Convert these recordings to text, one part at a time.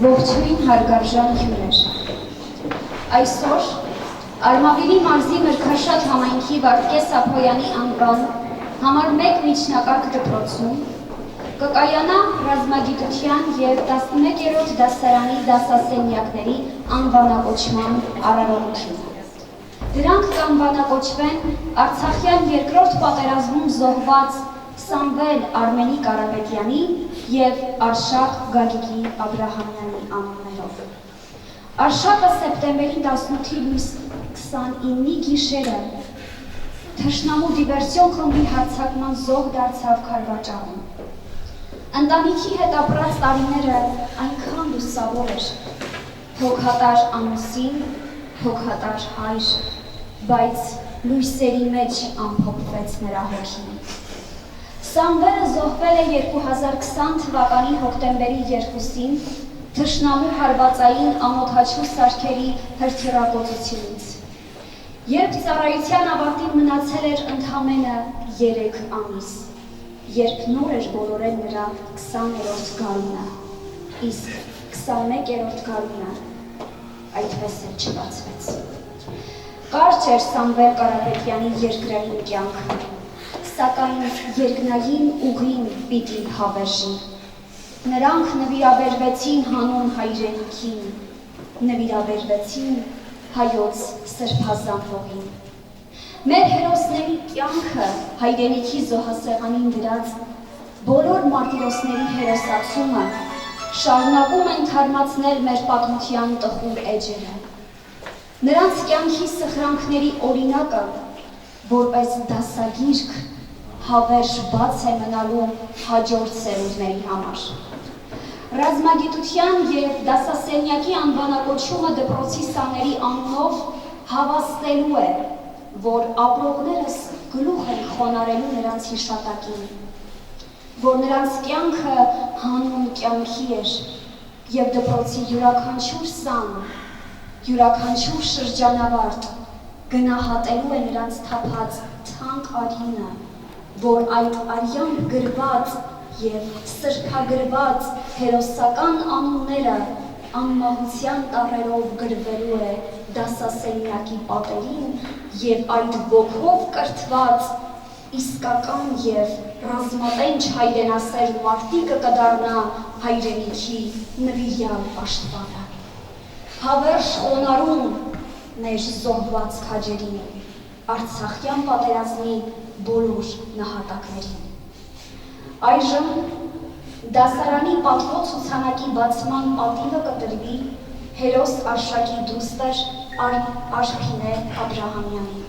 Ողջույն հարգարժան հյուրեր։ Այսօր Արմավիրի մարզի Մրգաշատ համայնքի Վարդգես Ափոյանի անվան համար 1 միջնակարգ դպրոցում կկայանա ռազմագիտության և 11-րդ դասարանի դասասենյակների անվանակոչման արարողություն։ Դրանք կանվանակոչվեն Արցախյան երկրորդ պատերազմում զոհված Սամվել Արմենի Կարապետյանի և Արշակ Գագիկի Աբրահամյանի անուններով։ Արշակը սեպտեմբերի 18-ի լույս 29-ի գիշերը թշնամու դիվերսիոն խմբի հարձակման զոհ դարձավ Քարվաճառում։ Ընտանիքի հետ ապրած տարիները այնքան լուսավոր էր, հոգատար ամուսին, հոգատար հայր, բայց լույսերի մեջ ամփոփվեց նրա հոգին։ Սամվելը զոհվել է 2020 թվականի հոկտեմբերի 2-ին թշնամու հարվածային ամոթաչու սարքերի հրթիռակոծությունից, երբ ծառայության ավարտին մնացել էր ընդամենը 3 ամիս, երբ նոր էր բոլորել նրա 20-րդ գարունը, իսկ 21-րդ գարունը այդպես էլ չբացվեց։ Կարճ էր Սամվել Կարապետյանի երկրային կյանքը, սակայն երկնային ուղին պիտի հավերժի։ Նրանք նվիրաբերվեցին հանուն հայրենիքին, նվիրաբերվեցին հայոց սրբազան հողին։ Մեր հերոսների կյանքը հայրենիքի զոհասեղանին դրած բոլոր մարտիրոսների հերոսացումը շարունակում են թարմացնել մեր պատմության տխուր էջերը։ Նրանց կյանքի սխրանքների օրինակը, որպես դասագիրք, հավերժ բաց է մնալու հաջորդ սերունդների համար։ Ռազմագիտության և դասասենյակի անվանակոչումը դպրոցի սաների անունով հավաստելու է, որ ապրողներս գլուխ են խոնարհելու նրանց հիշատակին, որ նրանց կյանքը հանուն կյանքի էր և դպրոցի յուրաքանչյուր սան, յուրաքանչյուր շրջանավարտ գնահատելու է նրանց թափած թանկ արյունը, որ այդ արյամբ գրված և սրբագրված հերոսական անունները անմահության տառերով գրվելու է դասասենյակի պատերին և այդ ոգով կրթված իսկական և ռազմատենչ հայրենասեր մարտիկը կդառնա հայրենիքի նվիրյալ պաշտպանը։ Հավերժ խոնարհում մեր զոհված քաջերին, Արցախյան պատերազմի բոլոր նահատակներին։ Այժմ դասարանի պատվո ցուցանակի բացման պատիվը կտրվի հերոս Արշակի դուստր Արփինե Աբրահամյանին։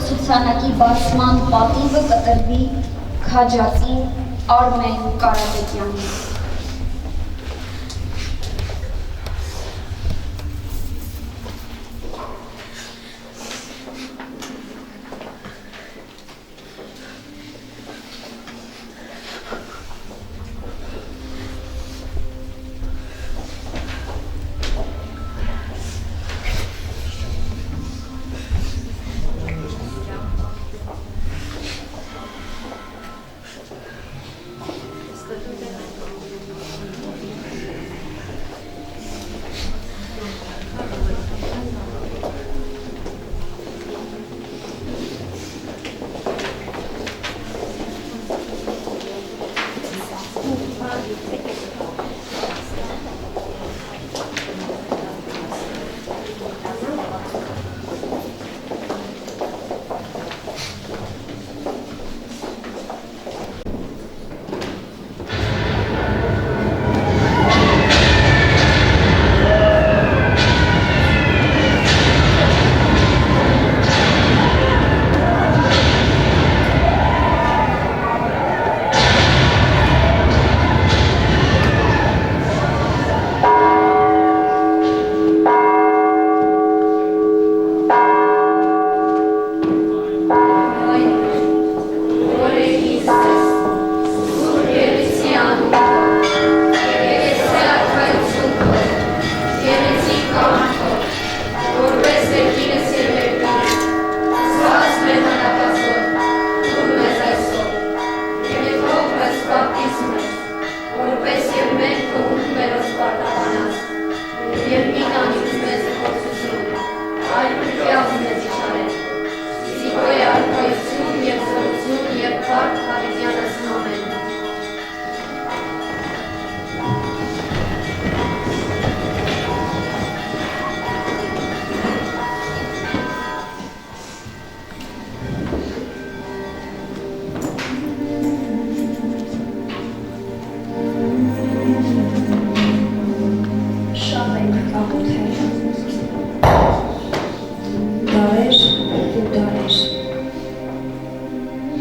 Ցուցանակի բացման պատիվը կտրվի քաջածին Արմեն Կարապետյանին։ սպարտիս մեզ, որպես և մենք թողում մերոս պարտականած, և մի տանից մեզ խոցություն, այլ պրկյավ մեզ իշխարել, սիկո է արքայություն և զորություն և պարկ հավիտյանս ամեն։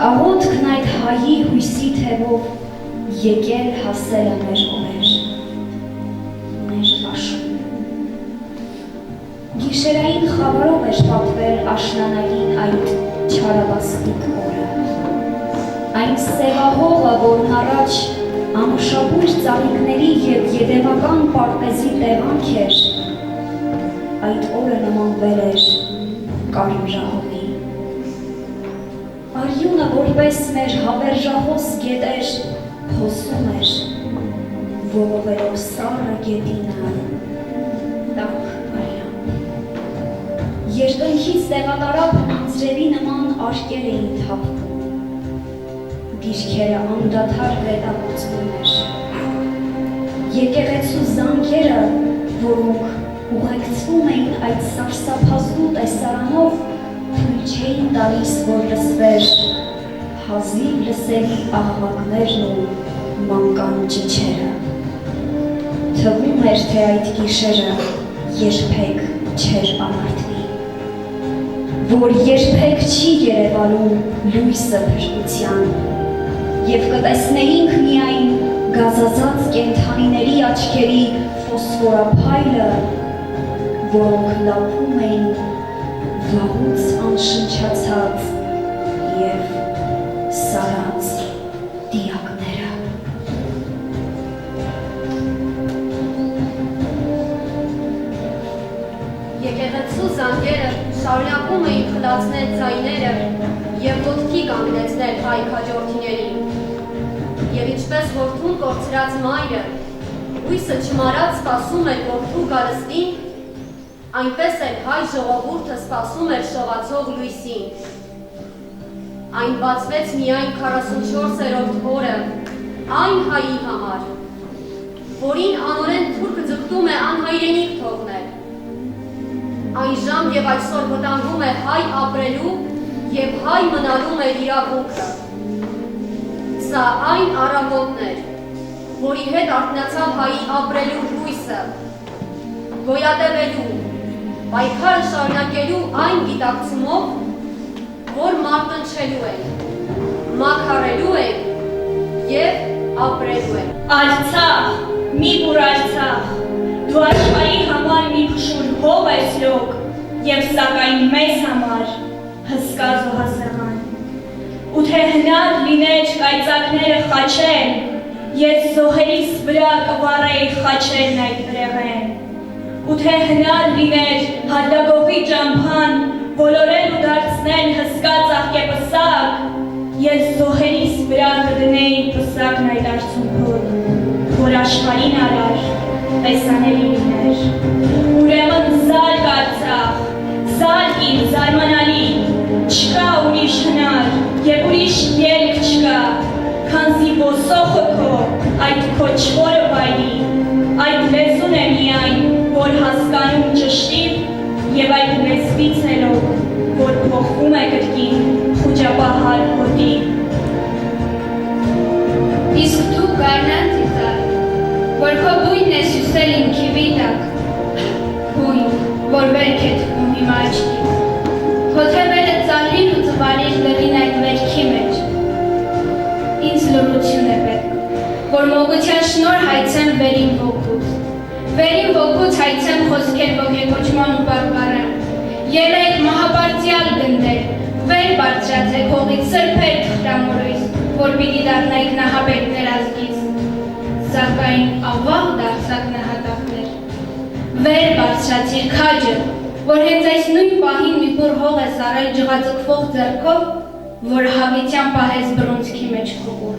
Աղոթքն այդ հայի հույսի թևով եկել հասել է մեր օրեր, մեր աշուն։ Գիշերային խավարով էր պատվել աշնանային այդ չարաբաստիկ օրը։ Այն սևահողը, որն առաջ ամշաբույր ծաղիկների և եդևական պարտեզի տեղանք էր, այդ օրը նմանվել էր կարմրահողի։ Արյունը որպես մեր հավերժախոս գետեր հոսում էր, ողողելով սառը գետինը, տաք արյան։ Երկնքից տեղատարապ անձրևի նման արկեր էին թափվում, դիրքերը անդադար վերտագործվում էր։ Եկեղեցու զանգերը, որոնք ուղեկցվում էին այդ սարսափազդու տեսարանով, թույլ չէին տալիս, որ լսվեր հազիվ լսելի աղաղակներն ու մանկան ճիչերը։ Թվում էր, թե այդ գիշերը երբեք չէր անարդվի, որ երբեք չի երևալու լույսը փրկության, և կտեսնեինք միայն գազազած կենդանիների աչքերի ֆոսֆորափայլը, որոնք լափում էին վաղուց անշնչացած և սարած դիակները։ Եկեղեցու զանգերը շարունակում էին խլացնել ձայները և ոտքի կանգնեցնել հայ քաջորդիներին։ Եվ ինչպես որդուն կորցրած մայրը, հույսը չմարած սպասում էր որդու գալստին, այնպես էլ հայ ժողովուրդը սպասում էր շողացող լույսին։ Այն բացվեց միայն 44-րդ օրը այն հայի համար, որին անօրեն թուրքը ձգտում է անհայրենիք թողնել։ Այն ժամ և այսօր վտանգում է հայ ապրելու և հայ մնալու մեր իրավունքը։ Սա այն առավոտն էր, որի հետ արթնացավ հայի ապրելու հույսը, գոյատևելու, պայքարը շարունակելու այն գիտակցումով, որ մարտնչելու ենք, մաքարելու ենք և ապրելու ենք։ Արցախ, մի բուր Արցախ, դու աշխարհի համար մի փշուր հող ես լոկ, և սակայն մեզ համար հսկա զոհասեղան։ Ու թե հնար լիներ կայծակները խաչեն, ես զոհերիս վրա կվառեի խաչերն այդ բրեղեն։ Ու թե հնար լիներ հատագողի ճամփան ոլորել ու դարձնել հսկա ծաղկեպսակ, ես զոհերիս վրա կդնեի պսակն այդ արցունքով, որ աշխարհին արար տեսանելի լիներ։ Ուրեմն զարկ Արցախ, զարկ իմ զարմանալի, չկա ուրիշ հնար և ուրիշ ելք չկա, քանզի ոսոխը քո այդ քոչվորը վայրի, այդ լեզուն է միայն, որ հասկանում ճշտիվ և այդ լեզվից ելոք, որ փոխվում է կրկին խուճապահար հոտի։ Իսկ դու գարնան ծիծար, որ քո բույնն ես հյուսել իմ քիվի տակ, բույն, որ վերք է թվում իմ աչքի, քո թևերը ծալիր ու ծվալիր լրին այդ վերքի մեջ։ Ինձ լրություն է պետք, որ մոգության շնոր հայցեմ վերին ոգուց, վերին ոգուց հայցեմ խոսքեր ոգեկոչման ու բարգարեմ, ելեք մահապարտյալ գնդեր, վեր բարձրացեք հողից սրբեր թխրամորույս, որ պիտի դառնայիք նահապետներ ազգից, սակայն ավաղ դարձաք նահատակներ։ Վեր բարձրացիր քաջը, որ հենց այս նույն պահին մի բուր հող ես առել ջղաձգվող ձեռքով, որ հավիտյան պահես բռունցքի մեջ քո կուռ։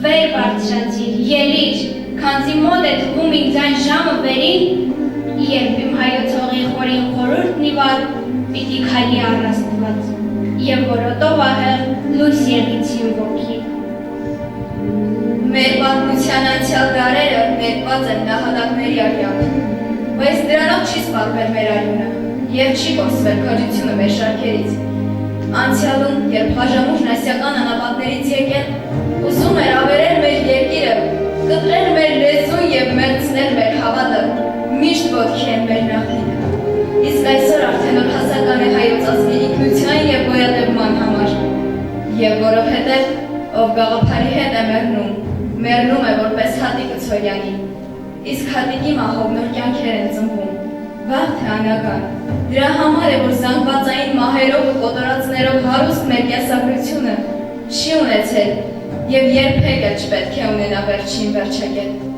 վեր բարձրացիր, ելիր, քանզի մոտ է թվում ինձ այն ժամը վերին, երբ իմ հայոց հողի խորին խորհուրդն իվար, պիտի քայլի առաստված, և որոտով ահեղ լույս եղիցին ոգի։ Մեր պատմության անցյալ դարերը ներկված են նահատակների արյամբ, բայց դրանով չի սպառվել մեր արյունը և չի կորսվել քաջությունը մեր շարքերից։ Անցյալում, երբ բաժանմուժն ասիական անապատներից եկել, ուզում էր ավերել մեր երկիրը, կտրել մեր լեզուն և մերձնել մեր հավատը, միշտ ոտքի են մեր նախնինը։ Իսկ այսօր արդեն օրհասական է հայոց ազգի ինքնության և գոյատևման համար։ Եվ որովհետև ով գաղափարի հետ է մեռնում է որպես հատիկը Ցորյանի, իսկ հատիկի մահով նոր կյանքեր են ծնվում, վաղ թե անական։ Դրա համար է, որ զանգվածային մահերով ու կոտորածներով հարուստ մեր կենսագրությունը չի ունեցել և երբեք էլ չպետք է ունենա վերջին վերջակետ։